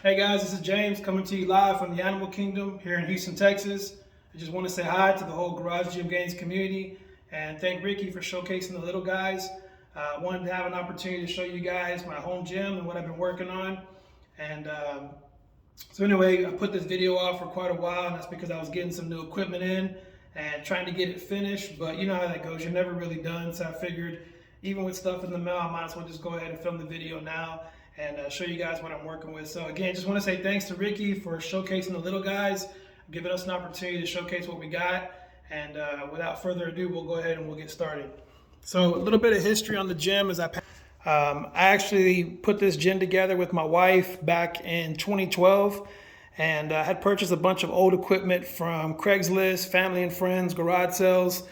Hey guys, this is James coming to you live from the Animal Kingdom here in Houston, Texas. I just want to say hi to the whole Garage Gym Gains community and thank Ricky for showcasing the little guys. I wanted to have an opportunity to show you guys my home gym and what I've been working on. And so anyway, I put this video off for quite a while, and that's because I was getting some new equipment in and trying to get it finished. But you know how that goes, you're never really done. So I figured even with stuff in the mail, I might as well just go ahead and film the video now and show you guys what I'm working with. So again, just want to say thanks to Ricky for showcasing the little guys, giving us an opportunity to showcase what we got. And without further ado, we'll go ahead and we'll get started. So a little bit of history on the gym is I actually put this gym together with my wife back in 2012, and I had purchased a bunch of old equipment from Craigslist, family and friends, garage sales,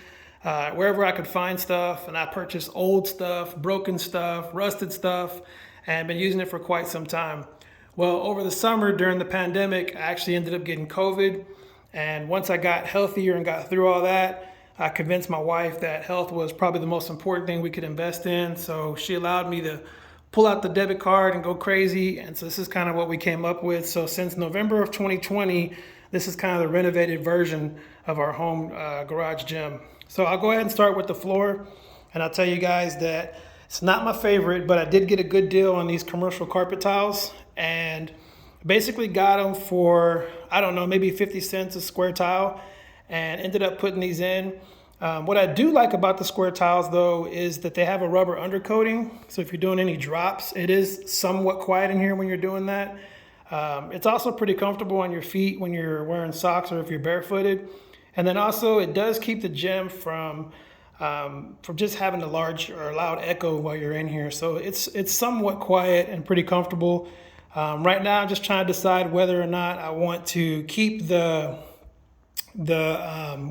wherever I could find stuff. And I purchased old stuff, broken stuff, rusted stuff, and been using it for quite some time. Well, over the summer during the pandemic, I actually ended up getting COVID. And once I got healthier and got through all that, I convinced my wife that health was probably the most important thing we could invest in. So she allowed me to pull out the debit card and go crazy. And so this is kind of what we came up with. So since November of 2020, this is kind of the renovated version of our home garage gym. So I'll go ahead and start with the floor. And I'll tell you guys that it's not my favorite, but I did get a good deal on these commercial carpet tiles. And basically got them for, I don't know, maybe 50 cents a square tile, and ended up putting these in. What I do like about the square tiles though is that they have a rubber undercoating. So if you're doing any drops, it is somewhat quiet in here when you're doing that. It's also pretty comfortable on your feet when you're wearing socks or if you're barefooted. And then also it does keep the gym from just having a large or loud echo while you're in here. So it's somewhat quiet and pretty comfortable. Right now I'm just trying to decide whether or not I want to keep the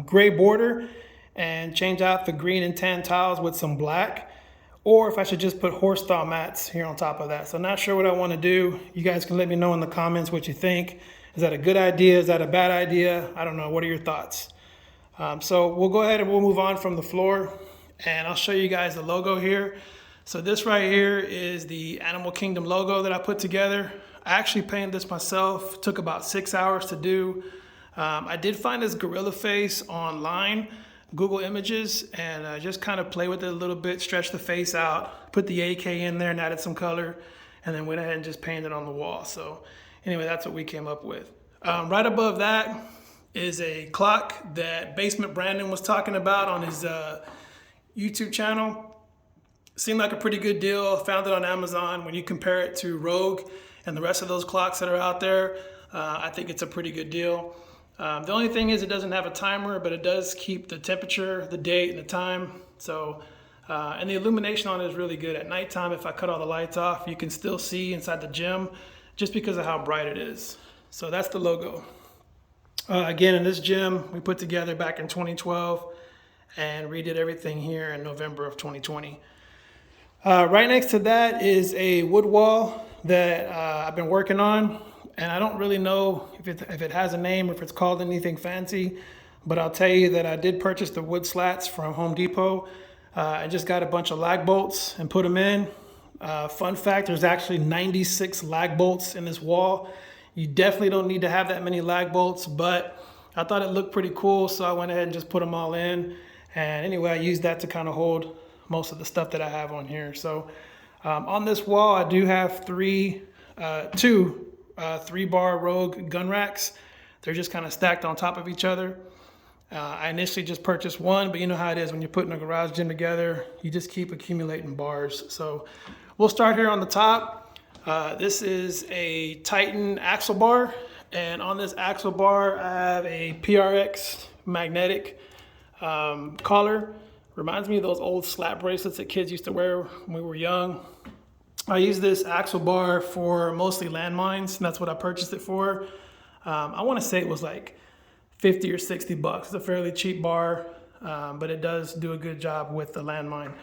gray border and change out the green and tan tiles with some black, or if I should just put horse style mats here on top of that. So not sure what I want to do. You guys can let me know in the comments what you think. Is that a good idea? Is that a bad idea? I don't know. What are your thoughts? So we'll go ahead and we'll move on from the floor, and I'll show you guys the logo here. So this right here is the Animal Kingdom logo that I put together. I actually painted this myself. It took about 6 hours to do. I did find this gorilla face online, Google Images, and just kind of play with it a little bit, stretch the face out, put the AK in there and added some color, and then went ahead and just painted it on the wall. So anyway, that's what we came up with. Right above that is a clock that Basement Brandon was talking about on his YouTube channel. Seemed like a pretty good deal. Found it on Amazon. When you compare it to Rogue and the rest of those clocks that are out there, I think it's a pretty good deal. The only thing is it doesn't have a timer, but it does keep the temperature, the date, and the time. So, and the illumination on it is really good. At nighttime, if I cut all the lights off, you can still see inside the gym just because of how bright it is. So that's the logo. Again, in this gym, we put together back in 2012 and redid everything here in November of 2020. Right next to that is a wood wall that I've been working on. And I don't really know if it has a name or if it's called anything fancy, but I'll tell you that I did purchase the wood slats from Home Depot. I just got a bunch of lag bolts and put them in. Fun fact, there's actually 96 lag bolts in this wall. You definitely don't need to have that many lag bolts, but I thought it looked pretty cool, so I went ahead and just put them all in. And anyway, I used that to kind of hold most of the stuff that I have on here. So on this wall, I do have two 3-bar Rogue gun racks. They're just kind of stacked on top of each other. I initially just purchased one, but you know how it is when you're putting a garage gym together, you just keep accumulating bars. So we'll start here on the top. This is a Titan axle bar, and on this axle bar I have a PRX magnetic collar. Reminds me of those old slap bracelets that kids used to wear when we were young. I use this axle bar for mostly landmines, and that's what I purchased it for. I want to say it was like 50 or 60 bucks. It's a fairly cheap bar, but it does do a good job with the landmine.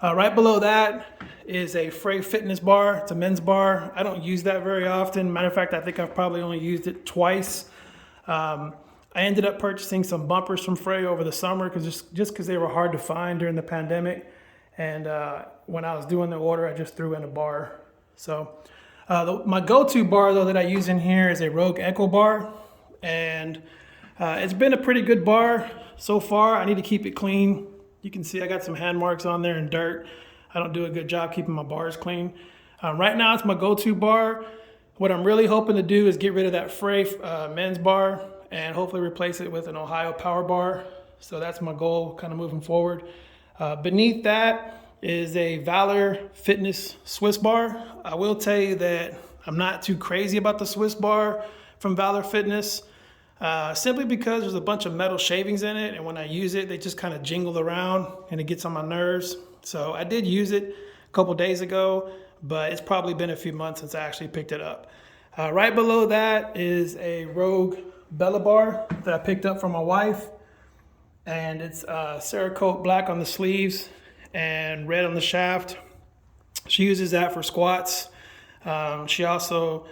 Right below that is a Frey Fitness bar. It's a men's bar. I don't use that very often. Matter of fact, I think I've probably only used it twice. I ended up purchasing some bumpers from Frey over the summer just because they were hard to find during the pandemic. And when I was doing the order, I just threw in a bar. So My go-to bar though that I use in here is a Rogue Echo bar, and it's been a pretty good bar so far. I need to keep it clean. You can see I got some hand marks on there and dirt. I don't do a good job keeping my bars clean. Right now it's my go-to bar. What I'm really hoping to do is get rid of that Frey men's bar and hopefully replace it with an Ohio Power bar. So that's my goal kind of moving forward. Beneath that is a Valor Fitness Swiss bar. I will tell you that I'm not too crazy about the Swiss bar from Valor Fitness, simply because there's a bunch of metal shavings in it, and when I use it, they just kind of jingle around and it gets on my nerves. So I did use it a couple days ago, but it's probably been a few months since I actually picked it up. Right below that is a Rogue Bella bar that I picked up from my wife, and it's Cerakote black on the sleeves and red on the shaft. She uses that for squats. She also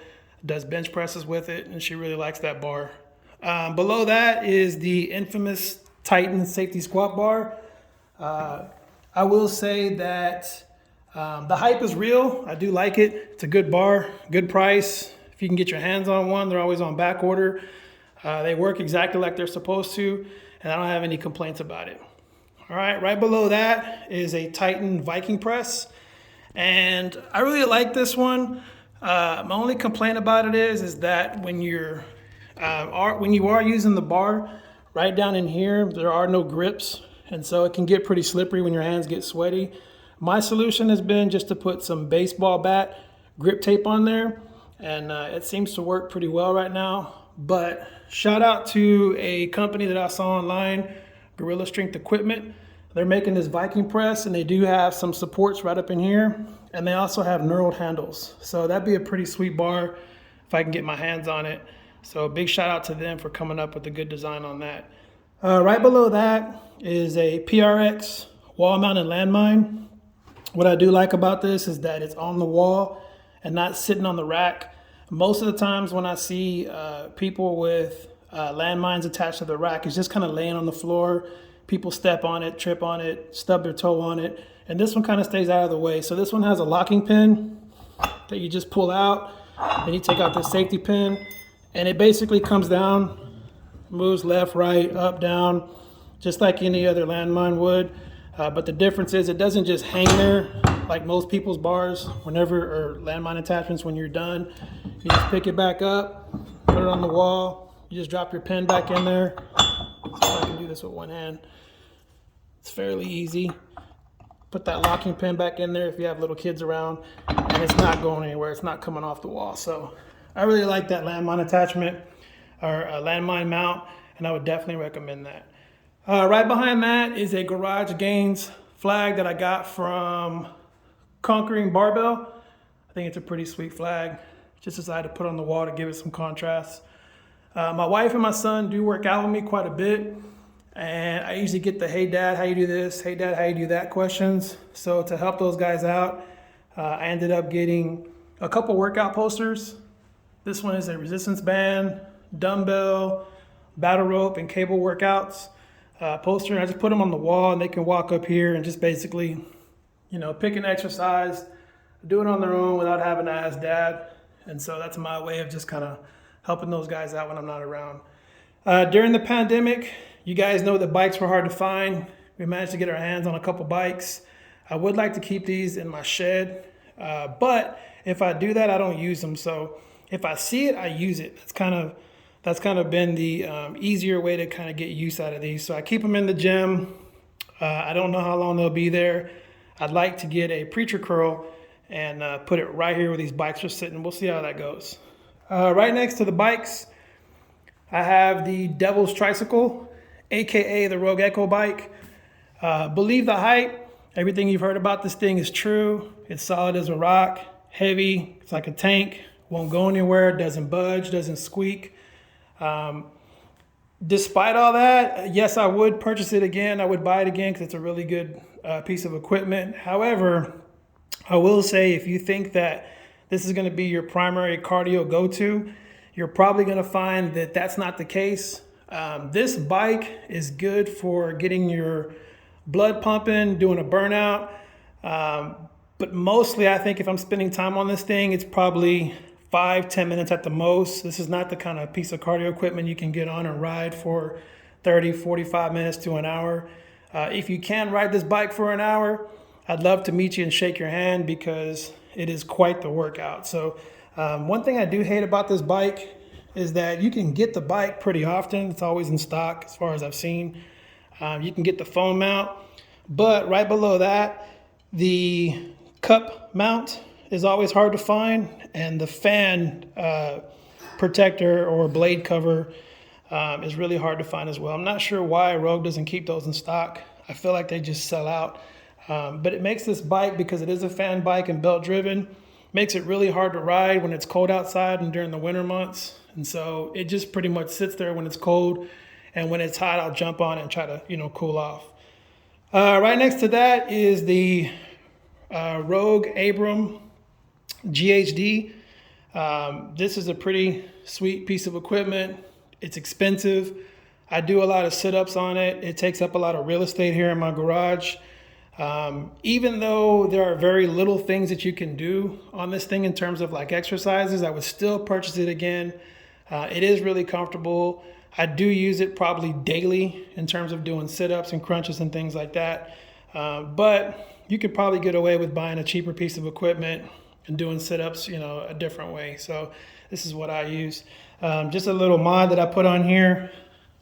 does bench presses with it, and she really likes that bar. Below that is the infamous Titan safety squat bar. I will say that the hype is real. I do like it. It's a good bar, good price. If you can get your hands on one, they're always on back order. They work exactly like they're supposed to, and I don't have any complaints about it. All right, right below that is a Titan Viking press, and I really like this one. My only complaint about it is that when you are using the bar, right down in here, there are no grips, and so it can get pretty slippery when your hands get sweaty. My solution has been just to put some baseball bat grip tape on there, and it seems to work pretty well right now. But shout out to a company that I saw online, Gorilla Strength Equipment. They're making this Viking press, and they do have some supports right up in here, and they also have knurled handles. So that'd be a pretty sweet bar if I can get my hands on it. So big shout out to them for coming up with a good design on that. Right below that is a PRX wall-mounted landmine. What I do like about this is that it's on the wall and not sitting on the rack. Most of the times when I see people with landmines attached to the rack, it's just kind of laying on the floor. People step on it, trip on it, stub their toe on it, and this one kind of stays out of the way. So this one has a locking pin that you just pull out, then you take out the safety pin, and it basically comes down, moves left, right, up, down, just like any other landmine would. But the difference is it doesn't just hang there like most people's bars or landmine attachments. When you're done, you just pick it back up, put it on the wall, you just drop your pin back in there. So I can do this with one hand. It's fairly easy. Put that locking pin back in there if you have little kids around, and it's not going anywhere. It's not coming off the wall. So I really like that landmine attachment or a landmine mount, and I would definitely recommend that. Right behind that is a Garage Gains flag that I got from Conquering Barbell. I think it's a pretty sweet flag. Just decided to put on the wall to give it some contrast. My wife and my son do work out with me quite a bit, and I usually get the "Hey Dad, how you do this? Hey Dad, how you do that?" questions. So to help those guys out, I ended up getting a couple workout posters. This one is a resistance band, dumbbell, battle rope, and cable workouts poster. And I just put them on the wall, and they can walk up here and just basically, pick an exercise, do it on their own without having to ask Dad. And so that's my way of just kind of helping those guys out when I'm not around. During the pandemic, you guys know that bikes were hard to find. We managed to get our hands on a couple bikes. I would like to keep these in my shed, but if I do that, I don't use them. So if I see it, I use it. That's kind of been the easier way to kind of get use out of these. So I keep them in the gym. I don't know how long they'll be there. I'd like to get a preacher curl and put it right here where these bikes are sitting. We'll see how that goes. Right next to the bikes, I have the Devil's Tricycle, aka the Rogue Echo bike. Believe the hype. Everything you've heard about this thing is true. It's solid as a rock, heavy. It's like a tank. Won't go anywhere. Doesn't budge. Doesn't squeak. Despite all that, yes, I would purchase it again. I would buy it again because it's a really good piece of equipment. However, I will say if you think that this is going to be your primary cardio go-to, you're probably going to find that that's not the case. This bike is good for getting your blood pumping, doing a burnout. But mostly I think if I'm spending time on this thing, it's probably 5-10 minutes at the most. This is not the kind of piece of cardio equipment you can get on and ride for 30-45 minutes to an hour. If you can ride this bike for an hour, I'd love to meet you and shake your hand, because it is quite the workout. So one thing I do hate about this bike is that you can get the bike pretty often. It's always in stock as far as I've seen. You can get the phone mount, but right below that, the cup mount is always hard to find, and the fan protector or blade cover is really hard to find as well. I'm not sure why Rogue doesn't keep those in stock. I feel like they just sell out. But it makes this bike, because it is a fan bike and belt driven, makes it really hard to ride when it's cold outside and during the winter months. And so it just pretty much sits there when it's cold, and when it's hot, I'll jump on it and try to, cool off. Right next to that is the Rogue Abram GHD. This is a pretty sweet piece of equipment. It's expensive. I do a lot of sit-ups on it. It takes up a lot of real estate here in my garage. Even though there are very little things that you can do on this thing in terms of like exercises, I would still purchase it again. It is really comfortable. I do use it probably daily in terms of doing sit-ups and crunches and things like that. But you could probably get away with buying a cheaper piece of equipment and doing sit-ups, a different way. So this is what I use. Just a little mod that I put on here.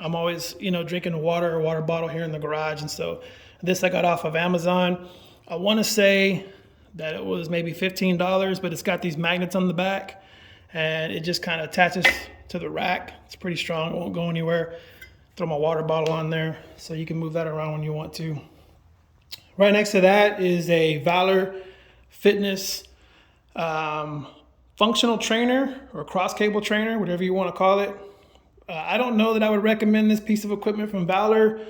I'm always, drinking a water bottle here in the garage. And so this I got off of Amazon. I want to say that it was maybe $15, but it's got these magnets on the back, and it just kind of attaches to the rack. It's pretty strong. It won't go anywhere. Throw my water bottle on there so you can move that around when you want to. Right next to that is a Valor Fitness functional trainer, or cross cable trainer, whatever you want to call it. I don't know that I would recommend this piece of equipment from Valor.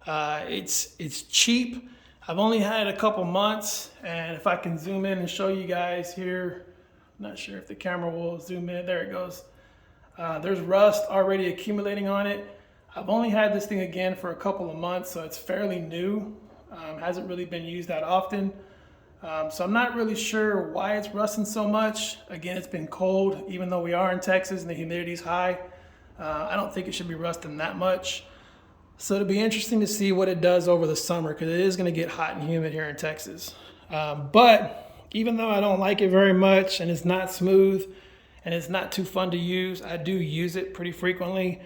It's cheap. I've only had it a couple months, and if I can zoom in and show you guys here, I'm not sure if the camera will zoom in. There it goes. There's rust already accumulating on it. I've only had this thing again for a couple of months, so it's fairly new. Hasn't really been used that often. So I'm not really sure why it's rusting so much. Again, it's been cold, even though we are in Texas and the humidity's high. I don't think it should be rusting that much. So it'll be interesting to see what it does over the summer, because it is going to get hot and humid here in Texas. But even though I don't like it very much, and it's not smooth, and it's not too fun to use, I do use it pretty frequently.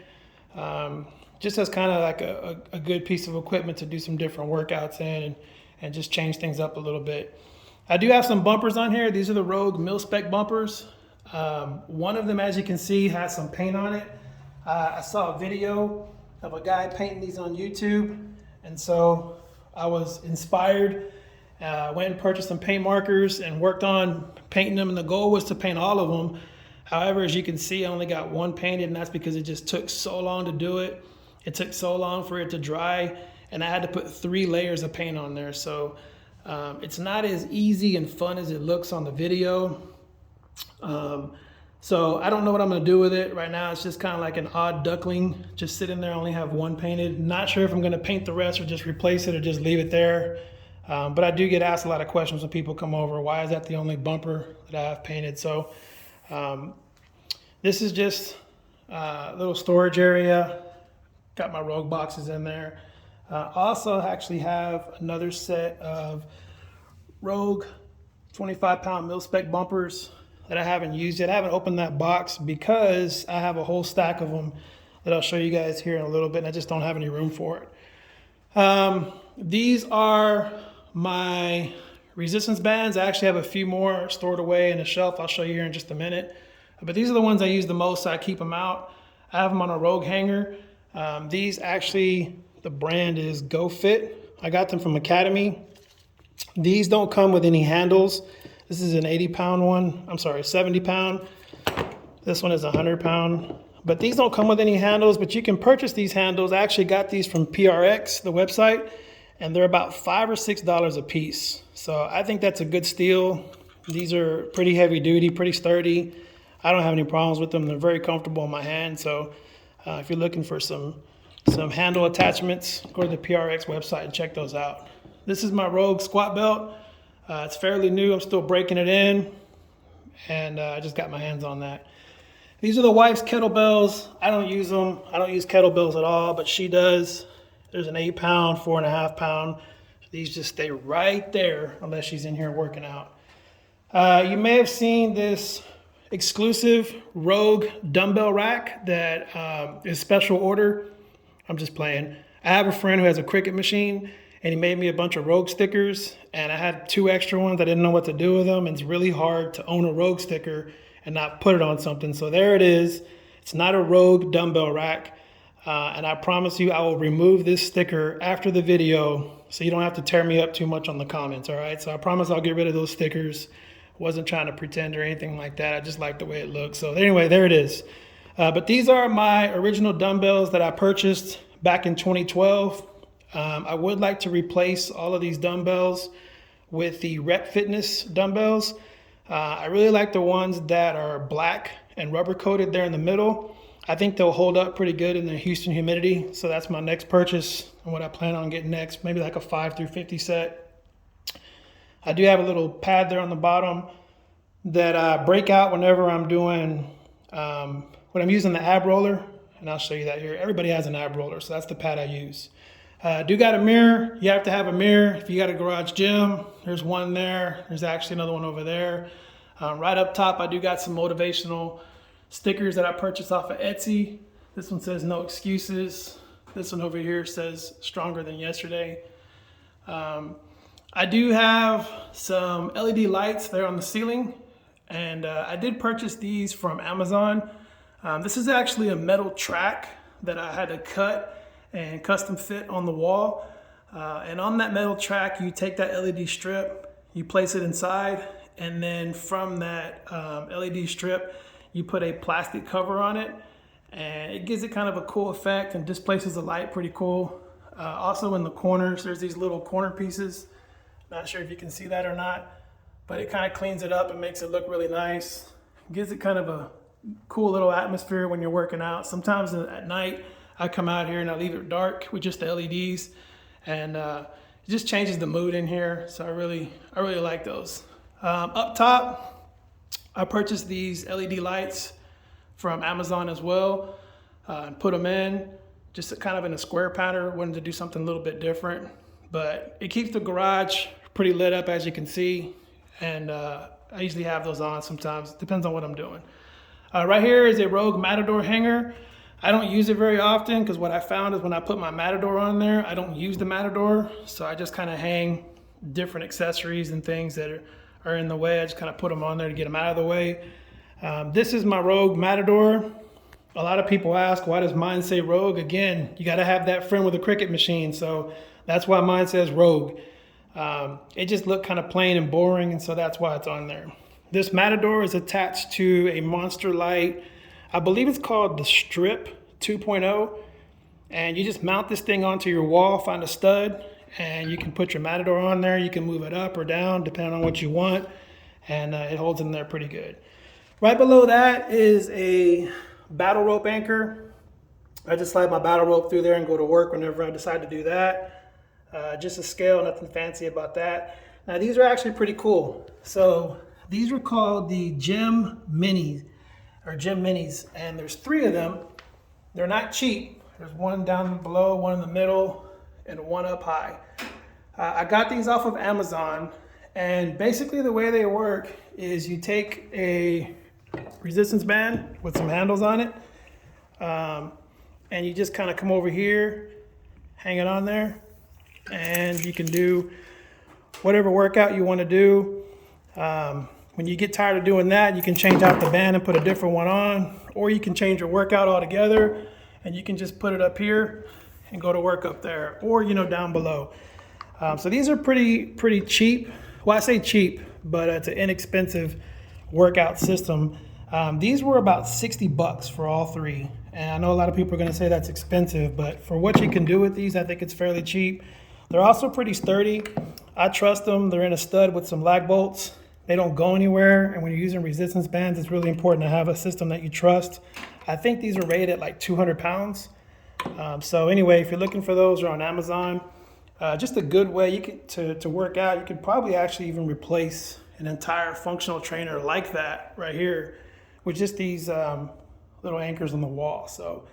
Just as kind of like a good piece of equipment to do some different workouts in, and just change things up a little bit. I do have some bumpers on here. These are the Rogue mil-spec bumpers. One of them, as you can see, has some paint on it. I saw a video of a guy painting these on YouTube, and so I was inspired. Went and purchased some paint markers and worked on painting them, and the goal was to paint all of them. However, as you can see, I only got one painted, and that's because it just took so long to do it. It took so long for it to dry, and I had to put 3 layers of paint on there. So it's not as easy and fun as it looks on the video. So I don't know what I'm gonna do with it right now. It's just kind of like an odd duckling, just sitting there. I only have one painted. Not sure if I'm gonna paint the rest or just replace it or just leave it there. But I do get asked a lot of questions when people come over. Why is that the only bumper that I have painted? So this is just a little storage area. Got my Rogue boxes in there. Also actually have another set of Rogue 25-pound mil-spec bumpers that I haven't used yet. I haven't opened that box because I have a whole stack of them that I'll show you guys here in a little bit, and I just don't have any room for it. These are my resistance bands. I actually have a few more stored away in a shelf. I'll show you here in just a minute. But these are the ones I use the most, so I keep them out. I have them on a Rogue hanger. These actually, the brand is GoFit. I got them from Academy. These don't come with any handles. This is an 80-pound one. I'm sorry, 70-pound. This one is 100-pound. But these don't come with any handles, but you can purchase these handles. I actually got these from PRX, the website, and they're about $5 or $6 a piece. So I think that's a good steal. These are pretty heavy duty, pretty sturdy. I don't have any problems with them. They're very comfortable in my hand. So if you're looking for some handle attachments, go to the PRX website and check those out. This is my Rogue squat belt. It's fairly new. I'm still breaking it in, and I just got my hands on that. These are the wife's kettlebells. I don't use them. I don't use kettlebells at all, but she does. There's an 8-pound, 4.5-pound. These just stay right there unless she's in here working out. You may have seen this exclusive Rogue dumbbell rack that is special order. I'm just playing. I have a friend who has a Cricut machine, and he made me a bunch of Rogue stickers, and I had 2 extra ones. I didn't know what to do with them. It's really hard to own a Rogue sticker and not put it on something. So there it is. It's not a Rogue dumbbell rack. And I promise you I will remove this sticker after the video so you don't have to tear me up too much on the comments, all right? So I promise I'll get rid of those stickers. Wasn't trying to pretend or anything like that. I just like the way it looks. So anyway, there it is. But these are my original dumbbells that I purchased back in 2012. I would like to replace all of these dumbbells with the Rep Fitness dumbbells. I really like the ones that are black and rubber coated there in the middle. I think they'll hold up pretty good in the Houston humidity. So that's my next purchase and what I plan on getting next, maybe like a 5 through 50 set. I do have a little pad there on the bottom that I break out whenever I'm doing, when I'm using the ab roller, and I'll show you that here. Everybody has an ab roller, so that's the pad I use. I do got a mirror. You have to have a mirror if you got a garage gym. There's one there. There's actually another one over there. Right up top, I do got some motivational stickers that I purchased off of Etsy. This one says no excuses. This one over here says stronger than yesterday. I do have some LED lights there on the ceiling, and I did purchase these from Amazon. This is actually a metal track that I had to cut and custom fit on the wall. And on that metal track, you take that LED strip, you place it inside, and then from that LED strip, you put a plastic cover on it, and it gives it kind of a cool effect and displaces the light pretty cool. Also in the corners, there's these little corner pieces. Not sure if you can see that or not, but it kind of cleans it up and makes it look really nice. Gives it kind of a cool little atmosphere when you're working out. Sometimes at night, I come out here and I leave it dark with just the LEDs, and it just changes the mood in here. So I really like those. Up top, I purchased these LED lights from Amazon as well, and put them in just kind of in a square pattern. Wanted to do something a little bit different, but it keeps the garage pretty lit up, as you can see. And I usually have those on sometimes. Depends on what I'm doing. Right here is a Rogue Matador hanger. I don't use it very often because what I found is when I put my Matador on there, I don't use the Matador. So I just kind of hang different accessories and things that are in the way. I just kind of put them on there to get them out of the way. This is my Rogue Matador. A lot of people ask, why does mine say Rogue? Again, you got to have that friend with a Cricut machine. So that's why mine says Rogue. It just looked kind of plain and boring, and so that's why it's on there. This Matador is attached to a Monster Light. I believe it's called the Strip 2.0. And you just mount this thing onto your wall, find a stud, and you can put your Matador on there. You can move it up or down depending on what you want, and it holds in there pretty good. Right below that is a battle rope anchor. I just slide my battle rope through there and go to work whenever I decide to do that. Just a scale, nothing fancy about that. Now these are actually pretty cool. So these are called the Gym Minis, and there's 3 of them. They're not cheap. There's one down below, one in the middle, and one up high. I got these off of Amazon, and basically the way they work is you take a resistance band with some handles on it, and you just kind of come over here, hang it on there, and you can do whatever workout you want to do. When you get tired of doing that, you can change out the band and put a different one on, or you can change your workout altogether, and you can just put it up here and go to work up there, or down below. So these are pretty cheap. Well, I say cheap, but it's an inexpensive workout system. These were about $60 for all 3. And I know a lot of people are going to say that's expensive, but for what you can do with these, I think it's fairly cheap. They're also pretty sturdy. I trust them. They're in a stud with some lag bolts. They don't go anywhere. And when you're using resistance bands, it's really important to have a system that you trust. I think these are rated at like 200 pounds. So anyway, if you're looking for those, they're on Amazon. Just a good way you can to work out. You could probably actually even replace an entire functional trainer like that right here with just these little anchors on the wall. So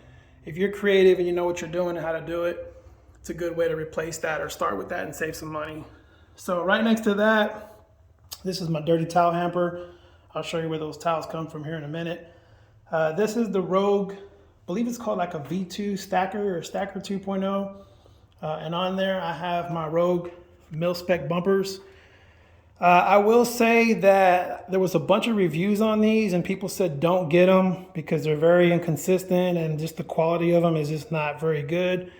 if you're creative and you know what you're doing and how to do it, it's a good way to replace that or start with that and save some money. So right next to that, this is my dirty towel hamper. I'll show you where those towels come from here in a minute. This is the Rogue, I believe it's called like a V2 stacker or stacker 2.0. And on there I have my Rogue mil-spec bumpers. I will say that there was a bunch of reviews on these and people said don't get them because they're very inconsistent and just the quality of them is just not very good.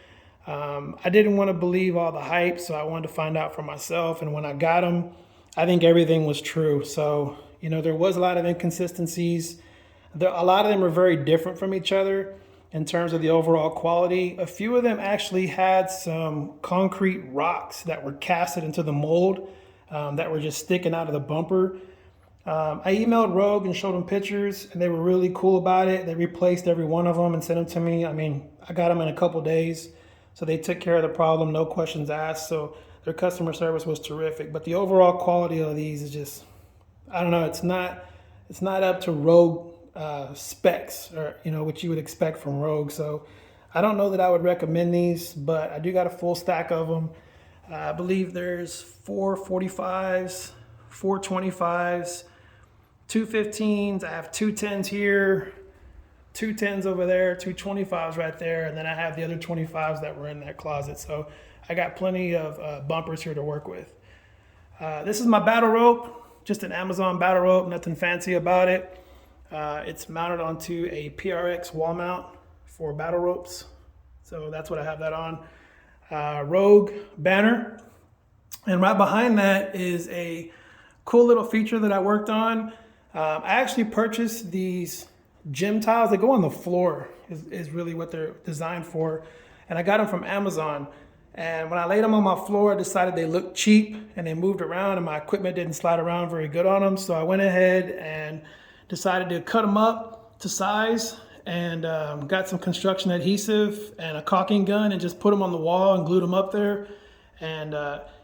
I didn't want to believe all the hype, so I wanted to find out for myself. And when I got them, I think everything was true. So, you know, there was a lot of inconsistencies. A lot of them are very different from each other in terms of the overall quality. A few of them actually had some concrete rocks that were casted into the mold that were just sticking out of the bumper. I emailed Rogue and showed them pictures, and they were really cool about it. They replaced every one of them and sent them to me. I mean, I got them in a couple days, so they took care of the problem, no questions asked. So their customer service was terrific. But the overall quality of these is just, I don't know, it's not up to Rogue specs, or you know what you would expect from Rogue. So I don't know that I would recommend these, but I do got a full stack of them. I believe there's 4 45s, 4 25s, 2 15s. I have 2 10s here, 2 10s over there, 2 25s right there, and then I have the other 25s that were in that closet. So I got plenty of bumpers here to work with. This is my battle rope, just an Amazon battle rope, nothing fancy about it. It's mounted onto a PRX wall mount for battle ropes. So that's what I have that on. Rogue banner. And right behind that is a cool little feature that I worked on. I actually purchased these gym tiles that go on the floor is really what they're designed for. And I got them from Amazon. And when I laid them on my floor, I decided they looked cheap and they moved around and my equipment didn't slide around very good on them. So I went ahead and decided to cut them up to size and got some construction adhesive and a caulking gun and just put them on the wall and glued them up there. And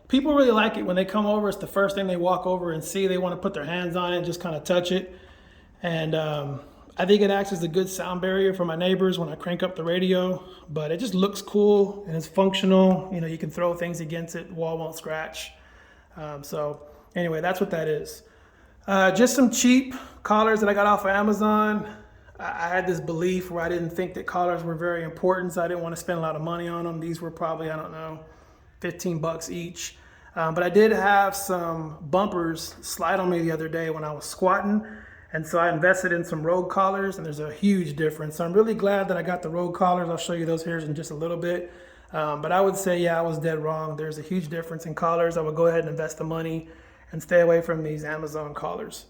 people really like it when they come over. It's the first thing they walk over and see. They want to put their hands on it and just kind of touch it. And I think it acts as a good sound barrier for my neighbors when I crank up the radio, but it just looks cool and it's functional. You know, you can throw things against it, the wall won't scratch. So anyway, that's what that is. Just some cheap collars that I got off of Amazon. I had this belief where I didn't think that collars were very important, so I didn't want to spend a lot of money on them. These were probably, I don't know, 15 bucks each. But I did have some bumpers slide on me the other day when I was squatting. And so I invested in some Rogue collars, and there's a huge difference. So I'm really glad that I got the Rogue collars. I'll show you those here in just a little bit. But I would say, yeah, I was dead wrong. There's a huge difference in collars. I would go ahead and invest the money and stay away from these Amazon collars.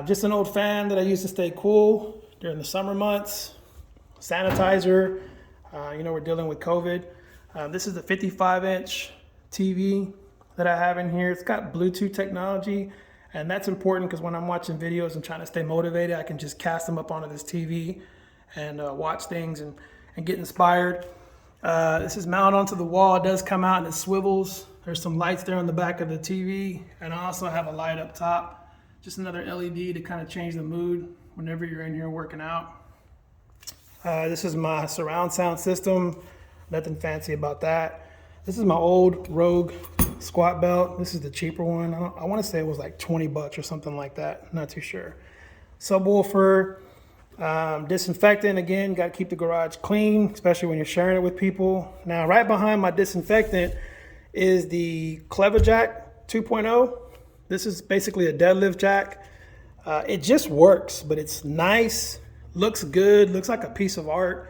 Just an old fan that I use to stay cool during the summer months. Sanitizer, you know, we're dealing with COVID. This is the 55-inch TV that I have in here. It's got Bluetooth technology. And that's important because when I'm watching videos and trying to stay motivated, I can just cast them up onto this TV and watch things and get inspired. This is mounted onto the wall. It does come out and it swivels. There's some lights there on the back of the TV. And I also have a light up top. Just another LED to kind of change the mood whenever you're in here working out. This is my surround sound system. Nothing fancy about that. This is my old Rogue squat belt. This is the cheaper one. I want to say it was like 20 bucks or something like that. Not too sure. Subwoofer, disinfectant. Again, got to keep the garage clean, especially when you're sharing it with people. Now, right behind my disinfectant is the Clever Jack 2.0. This is basically a deadlift jack. It just works, but it's nice, looks good, looks like a piece of art.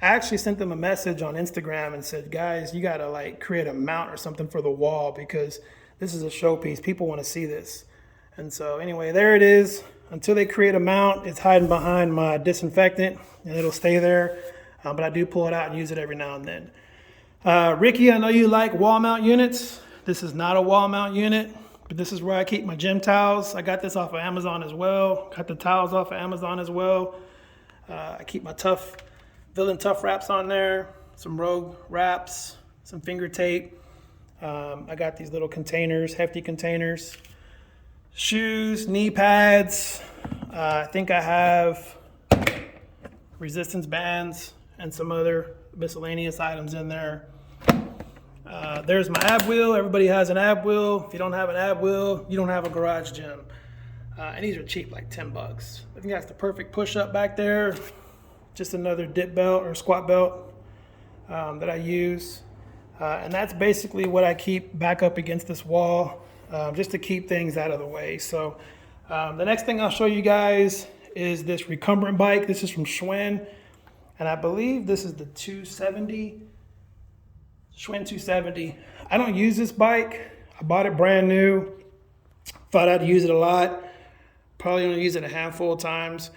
I actually sent them a message on Instagram and said, guys, you gotta like create a mount or something for the wall because this is a showpiece. People want to see this. And so anyway, there it is. Until they create a mount, it's hiding behind my disinfectant and it'll stay there. But I do pull it out and use it every now and then. Ricky, I know you like wall mount units. This is not a wall mount unit, but this is where I keep my gym towels. I got this off of Amazon as well. Got the towels off of Amazon as well. I keep my Villain Tough wraps on there, some Rogue wraps, some finger tape. I got these little containers, hefty containers. Shoes, knee pads. I think I have resistance bands and some other miscellaneous items in there. There's my ab wheel. Everybody has an ab wheel. If you don't have an ab wheel, you don't have a garage gym. And these are cheap, like 10 bucks. I think that's the perfect push-up back there. Just another dip belt or squat belt that I use. And that's basically what I keep back up against this wall, just to keep things out of the way. So the next thing I'll show you guys is this recumbent bike. This is from Schwinn. And I believe this is the 270. Schwinn 270. I don't use this bike. I bought it brand new. Thought I'd use it a lot. Probably only use it a handful of times.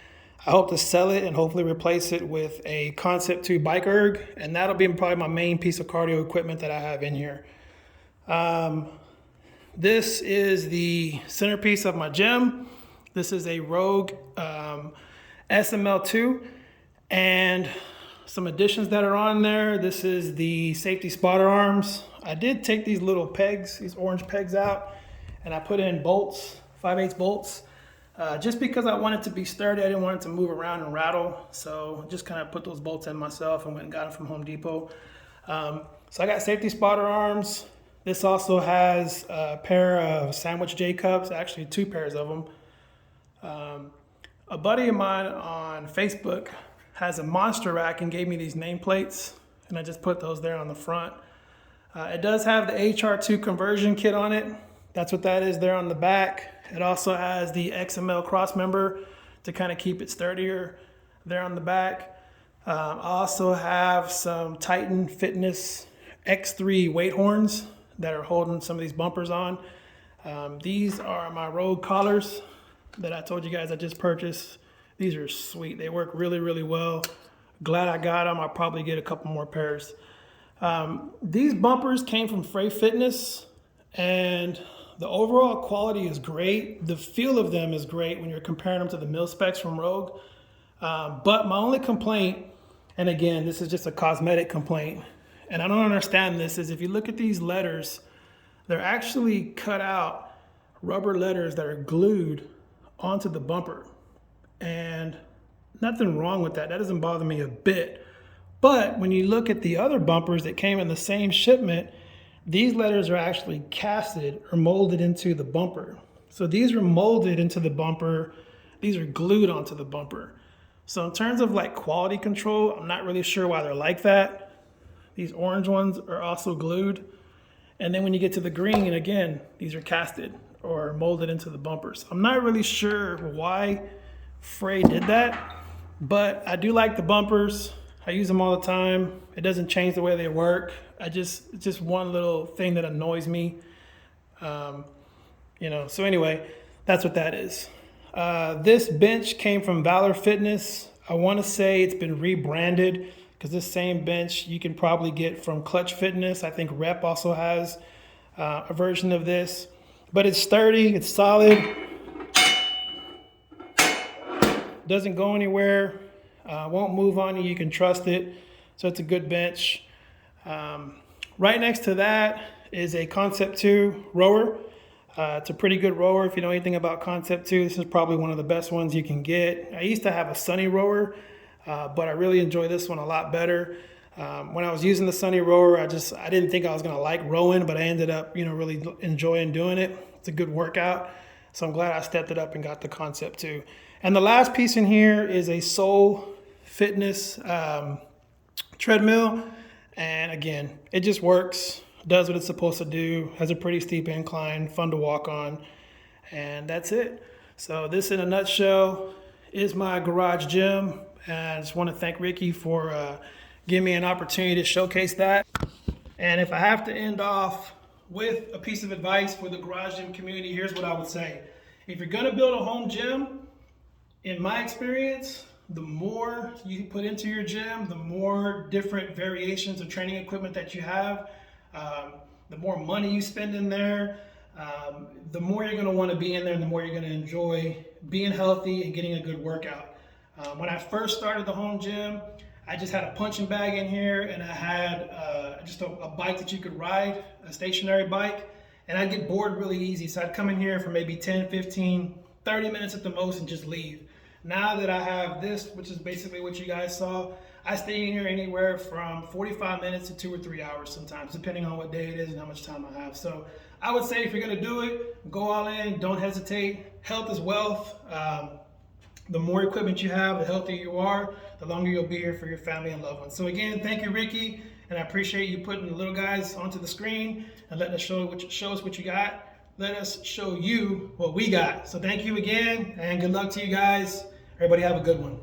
I hope to sell it and hopefully replace it with a Concept 2 bike erg, and that'll be probably my main piece of cardio equipment that I have in here. This is the centerpiece of my gym. This is a Rogue SML2, and some additions that are on there. This is the safety spotter arms. I did take these little pegs, these orange pegs out, and I put in bolts, 5/8 bolts, just because I want it to be sturdy. I didn't want it to move around and rattle. So just kind of put those bolts in myself and went and got them from Home Depot. So I got safety spotter arms. This also has a pair of sandwich J cups, actually 2 pairs of them. A buddy of mine on Facebook has a monster rack and gave me these nameplates, and I just put those there on the front. It does have the HR2 conversion kit on it. That's what that is there on the back. It also has the XML cross member to kind of keep it sturdier there on the back. I also have some Titan Fitness X3 weight horns that are holding some of these bumpers on. These are my Rogue collars that I told you guys I just purchased. These are sweet. They work really, really well. Glad I got them. I'll probably get a couple more pairs. These bumpers came from Frey Fitness, and the overall quality is great. The feel of them is great when you're comparing them to the mil specs from Rogue. But my only complaint, and again, this is just a cosmetic complaint, and I don't understand this, is if you look at these letters, they're actually cut out rubber letters that are glued onto the bumper. And nothing wrong with that. That doesn't bother me a bit. But when you look at the other bumpers that came in the same shipment, these letters are actually casted or molded into the bumper. So these are molded into the bumper. These are glued onto the bumper. So in terms of like quality control, I'm not really sure why they're like that. These orange ones are also glued. And then when you get to the green, again, these are casted or molded into the bumpers. I'm not really sure why Frey did that, but I do like the bumpers. I use them all the time. It doesn't change the way they work. It's just one little thing that annoys me. So anyway, that's what that is. This bench came from Valor Fitness. I want to say it's been rebranded, because this same bench you can probably get from Clutch Fitness. I think Rep also has a version of this, but it's sturdy, it's solid, doesn't go anywhere, won't move on you, you can trust it. So it's a good bench. Right next to that is a Concept 2 rower. It's a pretty good rower. If you know anything about Concept 2, this is probably one of the best ones you can get. I used to have a Sunny rower, but I really enjoy this one a lot better. When I was using the Sunny rower, I didn't think I was gonna like rowing, but I ended up, really enjoying doing it. It's a good workout. So I'm glad I stepped it up and got the Concept 2. And the last piece in here is a Soul Fitness treadmill. And again, it just works, does what it's supposed to do, has a pretty steep incline, fun to walk on, and that's it. So this in a nutshell is my garage gym. And I just want to thank Ricky for giving me an opportunity to showcase that. And if I have to end off with a piece of advice for the garage gym community, here's what I would say. If you're gonna build a home gym, in my experience, the more you put into your gym, the more different variations of training equipment that you have, the more money you spend in there, the more you're gonna wanna be in there, and the more you're gonna enjoy being healthy and getting a good workout. When I first started the home gym, I just had a punching bag in here, and I had just a bike that you could ride, a stationary bike, and I'd get bored really easy. So I'd come in here for maybe 10, 15, 30 minutes at the most and just leave. Now that I have this, which is basically what you guys saw, I stay in here anywhere from 45 minutes to 2 or 3 hours sometimes, depending on what day it is and how much time I have. So I would say if you're gonna do it, go all in, don't hesitate. Health is wealth. The more equipment you have, the healthier you are, the longer you'll be here for your family and loved ones. So again, thank you, Ricky, and I appreciate you putting the little guys onto the screen and letting us show us what you got. Let us show you what we got. So thank you again, and good luck to you guys. Everybody have a good one.